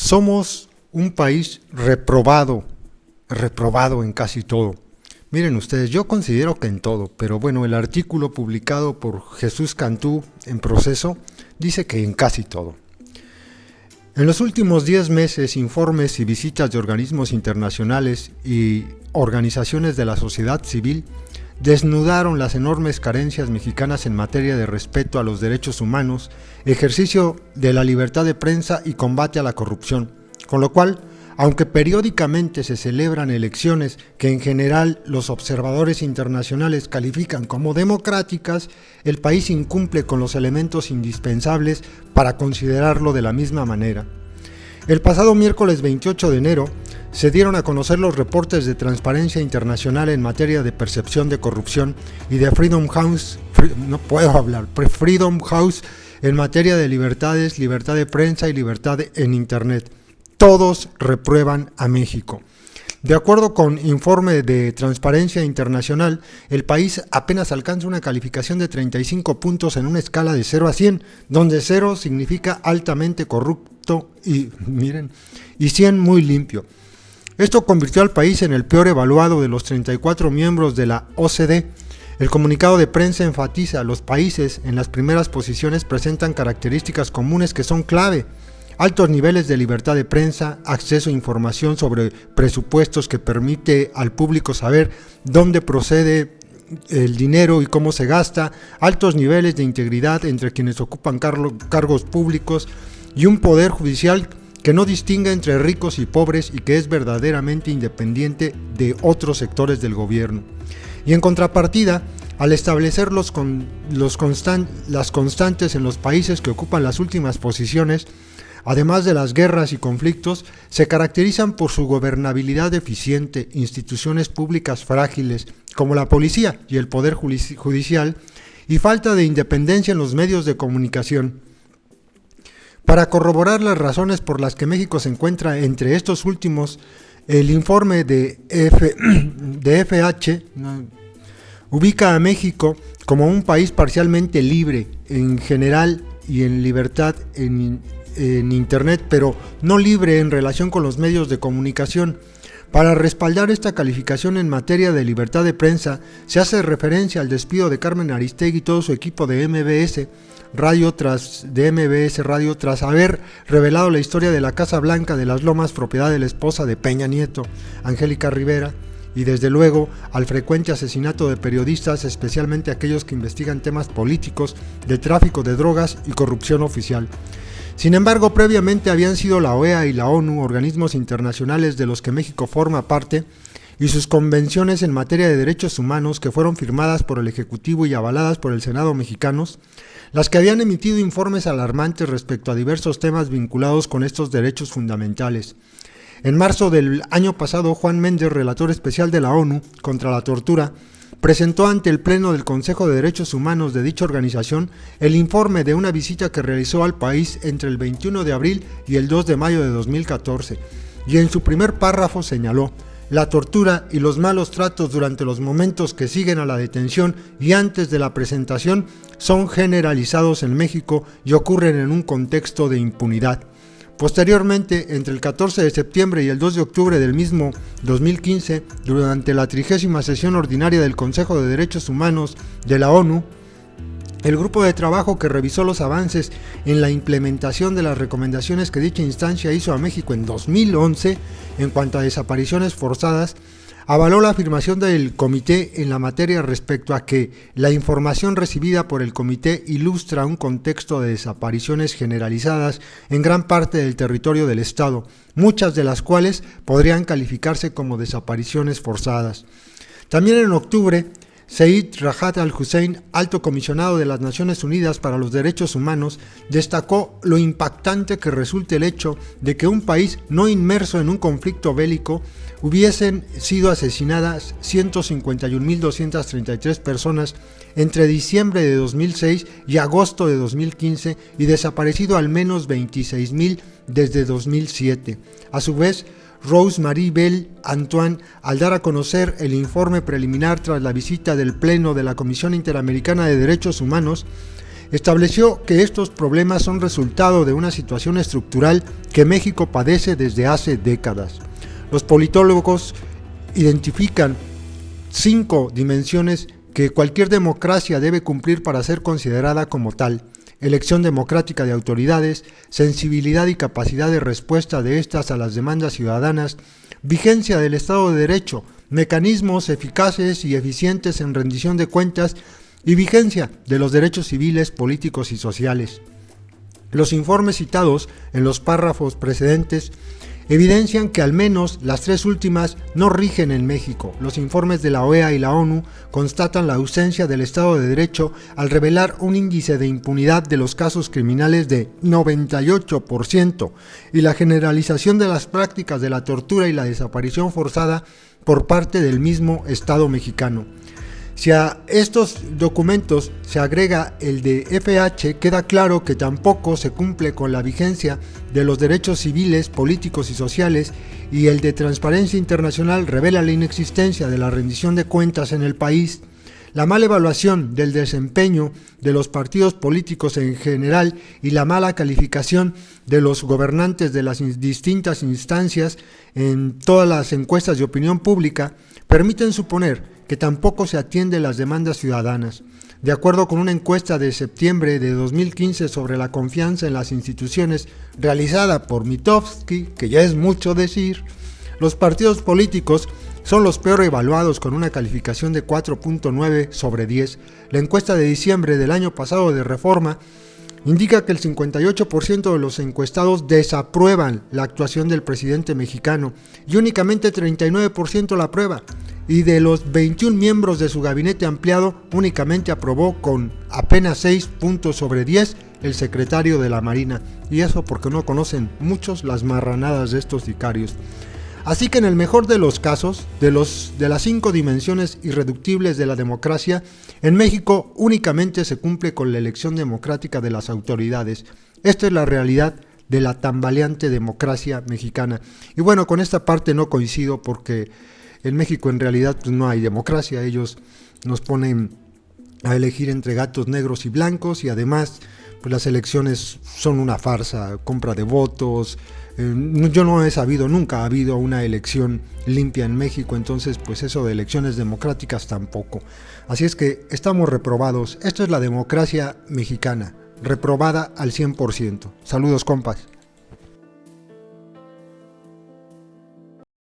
Somos un país reprobado en casi todo. Miren ustedes, yo considero que en todo, pero bueno, el artículo publicado por Jesús Cantú en Proceso dice que en casi todo. En los últimos 10 meses, informes y visitas de organismos internacionales y organizaciones de la sociedad civil desnudaron las enormes carencias mexicanas en materia de respeto a los derechos humanos, ejercicio de la libertad de prensa y combate a la corrupción, con lo cual, aunque periódicamente se celebran elecciones que en general los observadores internacionales califican como democráticas, el país incumple con los elementos indispensables para considerarlo de la misma manera. El pasado miércoles 28 de enero se dieron a conocer los reportes de Transparencia Internacional en materia de percepción de corrupción y de Freedom House en materia de libertades, libertad de prensa y libertad en Internet. Todos reprueban a México. De acuerdo con informe de Transparencia Internacional, el país apenas alcanza una calificación de 35 puntos en una escala de 0 a 100, donde 0 significa altamente corrupto y 100 muy limpio. Esto convirtió al país en el peor evaluado de los 34 miembros de la OCDE. El comunicado de prensa enfatiza: los países en las primeras posiciones presentan características comunes que son clave: altos niveles de libertad de prensa, acceso a información sobre presupuestos que permite al público saber dónde procede el dinero y cómo se gasta, altos niveles de integridad entre quienes ocupan cargos públicos y un poder judicial que no distingue entre ricos y pobres y que es verdaderamente independiente de otros sectores del gobierno. Y en contrapartida, al establecer las constantes en los países que ocupan las últimas posiciones, además de las guerras y conflictos, se caracterizan por su gobernabilidad deficiente, instituciones públicas frágiles, como la policía y el poder judicial, y falta de independencia en los medios de comunicación. Para corroborar las razones por las que México se encuentra entre estos últimos, el informe de FH ubica a México como un país parcialmente libre en general y en libertad en Internet, pero no libre en relación con los medios de comunicación. Para respaldar esta calificación en materia de libertad de prensa, se hace referencia al despido de Carmen Aristegui y todo su equipo de MBS Radio tras haber revelado la historia de la Casa Blanca de las Lomas, propiedad de la esposa de Peña Nieto, Angélica Rivera, y desde luego al frecuente asesinato de periodistas, especialmente aquellos que investigan temas políticos, de tráfico de drogas y corrupción oficial. Sin embargo, previamente habían sido la OEA y la ONU, organismos internacionales de los que México forma parte, y sus convenciones en materia de derechos humanos que fueron firmadas por el Ejecutivo y avaladas por el Senado mexicanos, las que habían emitido informes alarmantes respecto a diversos temas vinculados con estos derechos fundamentales. En marzo del año pasado, Juan Méndez, relator especial de la ONU contra la tortura, presentó ante el Pleno del Consejo de Derechos Humanos de dicha organización el informe de una visita que realizó al país entre el 21 de abril y el 2 de mayo de 2014, y en su primer párrafo señaló: la tortura y los malos tratos durante los momentos que siguen a la detención y antes de la presentación son generalizados en México y ocurren en un contexto de impunidad. Posteriormente, entre el 14 de septiembre y el 2 de octubre del mismo 2015, durante la 30ª sesión ordinaria del Consejo de Derechos Humanos de la ONU, el grupo de trabajo que revisó los avances en la implementación de las recomendaciones que dicha instancia hizo a México en 2011 en cuanto a desapariciones forzadas, avaló la afirmación del comité en la materia respecto a que la información recibida por el comité ilustra un contexto de desapariciones generalizadas en gran parte del territorio del Estado, muchas de las cuales podrían calificarse como desapariciones forzadas. También en octubre, Zeid Ra'ad al-Hussein, alto comisionado de las Naciones Unidas para los Derechos Humanos, destacó lo impactante que resulta el hecho de que un país no inmerso en un conflicto bélico hubiesen sido asesinadas 151.233 personas entre diciembre de 2006 y agosto de 2015 y desaparecido al menos 26.000 desde 2007. A su vez, Rose-Marie Bell Antoine, al dar a conocer el informe preliminar tras la visita del Pleno de la Comisión Interamericana de Derechos Humanos, estableció que estos problemas son resultado de una situación estructural que México padece desde hace décadas. Los politólogos identifican 5 dimensiones que cualquier democracia debe cumplir para ser considerada como tal: elección democrática de autoridades, sensibilidad y capacidad de respuesta de estas a las demandas ciudadanas, vigencia del Estado de Derecho, mecanismos eficaces y eficientes en rendición de cuentas y vigencia de los derechos civiles, políticos y sociales. Los informes citados en los párrafos precedentes evidencian que al menos las 3 últimas no rigen en México. Los informes de la OEA y la ONU constatan la ausencia del Estado de Derecho al revelar un índice de impunidad de los casos criminales de 98% y la generalización de las prácticas de la tortura y la desaparición forzada por parte del mismo Estado mexicano. Si a estos documentos se agrega el de FH, queda claro que tampoco se cumple con la vigencia de los derechos civiles, políticos y sociales, y el de Transparencia Internacional revela la inexistencia de la rendición de cuentas en el país, la mala evaluación del desempeño de los partidos políticos en general y la mala calificación de los gobernantes de las distintas instancias en todas las encuestas de opinión pública permiten suponer que tampoco se atiende las demandas ciudadanas. De acuerdo con una encuesta de septiembre de 2015 sobre la confianza en las instituciones realizada por Mitofsky, que ya es mucho decir, los partidos políticos son los peor evaluados con una calificación de 4.9 sobre 10. La encuesta de diciembre del año pasado de Reforma indica que el 58% de los encuestados desaprueban la actuación del presidente mexicano y únicamente 39% la aprueba. Y de los 21 miembros de su gabinete ampliado, únicamente aprobó con apenas 6 puntos sobre 10 el secretario de la Marina. Y eso porque no conocen muchos las marranadas de estos sicarios. Así que en el mejor de los casos, de las 5 dimensiones irreductibles de la democracia, en México únicamente se cumple con la elección democrática de las autoridades. Esta es la realidad de la tambaleante democracia mexicana. Y bueno, con esta parte no coincido porque en México en realidad pues, no hay democracia. Ellos nos ponen a elegir entre gatos negros y blancos y además pues, las elecciones son una farsa, compra de votos. Yo no he sabido, nunca ha habido una elección limpia en México, entonces pues eso de elecciones democráticas tampoco. Así es que estamos reprobados. Esto es la democracia mexicana, reprobada al 100%. Saludos, compas.